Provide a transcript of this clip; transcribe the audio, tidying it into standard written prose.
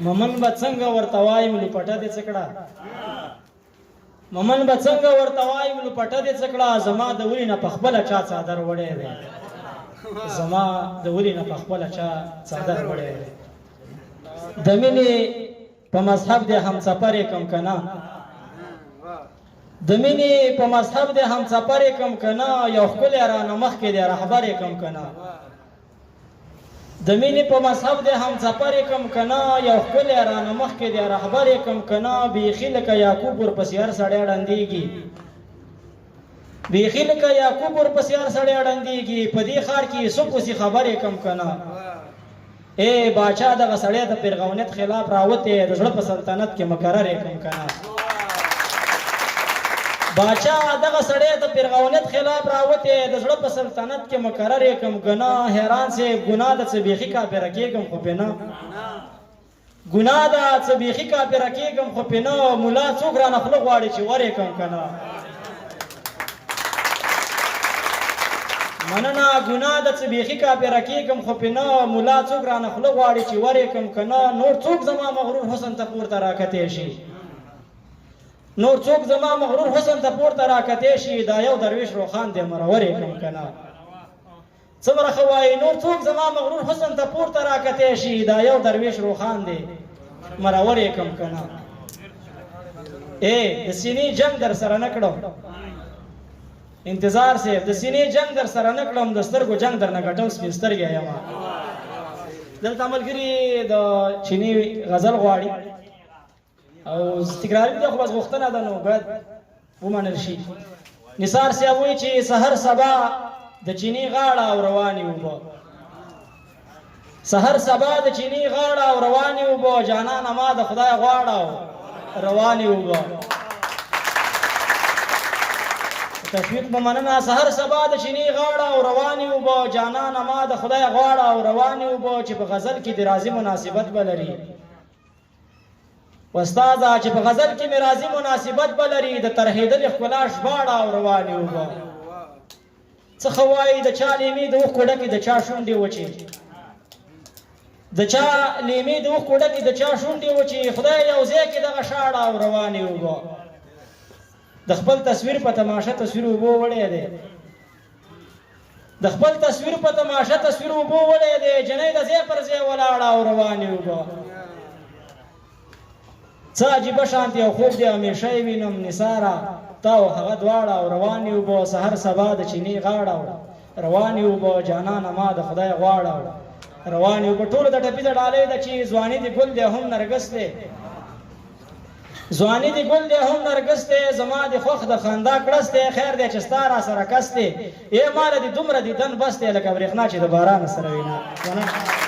ممن به څنګه ورته وایم لپټه دې څکړه ممن به څنګه ورته وایم لپټه دې څکړه زما د ولي نه په خپله چا څادر وړی دی زما د ولي نه په خپله چا څادر وړی دی د مینې په مذهب دې همسفر یې کم که نه د مینې په مذهب دې همسفر یې کم که نه یو ښکلی رانه مخکې دې رهبر یې کم که نه د مینې په مذهب دې همسفر یې کم که نه یو ښکلی رانه مخکې دې رهبر یې کم که نه بیخي لکه یعقوب ورپسې هر سړی ړندېږي بیخي لکه یعقوب ورپسې هر سړی ړندېږي په دې ښار کې یوسف اوسي خبر یې کم که نه ای باچا دغه سړی د فرعونیت خلاف راوتی د زړه په سلطنت کې مقرر یې کم که نه باچا دغه سړی د فرعونیت خلاف راوتی د زړه په سلطنت کې مقرر یې کم که نه حیران سې ګناه ده څه بیخي کافره کېږم خو پې نه ګناه ده څه بیخي کافره کېږم خو پې نه ملا څوک رانه خوله غواړي چې ور یې کم که نه مننه ګناه ده څه بیخي کافره کېږم خو پې نه ملا څوک رانه خوله غواړي چې ور یې کم که نه نور څوک زما مغرور حسن ته پورته راکتی شي نور څوک زما مغرور حسن ته پورته راکتی شي دا یو درویش روخان دی مرور یې کم که نه څومره ښه وایي نور څوک زما مغرور حسن ته پورته راکتی شي دا یو درویش روخان دی مرور یې کم که نه ای د سینې جنگ در سره نه کړم انتظار صاحب د سینې جنگ در سره نه کړم د سترګو جنگ در نه ګټم سپین سترګې یم دلته ملګري د چیني غزل غواړي او تکراري دی خو بس غوښتنه ده نو باید ومنل شي نثار صاحب وایي چې سحر سبا د چیني غاړه او روانې اوبه سحر سبا د چیني غاړه او روانې اوبه جانانه ما د خدای غواړه او روانې اوبه تشویق به مننه سحر سبا د چیني غاړه او روانې اوبه جانانه ما د خدای غواړه او روانې اوبه چې په غزل کې د راضي مناسبت به لري استاده چې په غزل کې مې راضي مناسبت به لري د ترهېدلې ښکلا ژباړه او روانې اوبه څه ښه وایي د چا لیمې د اوښکو ډکې د چا شونډې وچې د چا لیمې د اوښکو ډکې د چا شونډې وچې خدای یو ځای کې دغه شاړه او روانې اوبه د خپل تصویر په تماشه تصویر اوبو وړی دی د خپل تصویر په تماشه تصویر اوبو وړی دی جنۍ د ځای پر ځای ولاړه او روانې اوبه څه عجیبه شانتي او خوب دی همیشه یې وینم نثاره تا او هغه دواړه او روانې اوبه سحر سبا د چیني غاړه او روانې اوبه جانانه ما د خدای غواړه روانې اوبه ټولو د ټپي د ډالۍ ده چې ځواني د ګل دی هم نرګس دی ځواني د ګل دی هم نرګس دی زما د خوښ د خندا کړس دی خیر دی چې ستا را سره کس دی ای ماله دې دومره دیدن بس دی لکه برېښنا چې د باران سره وینه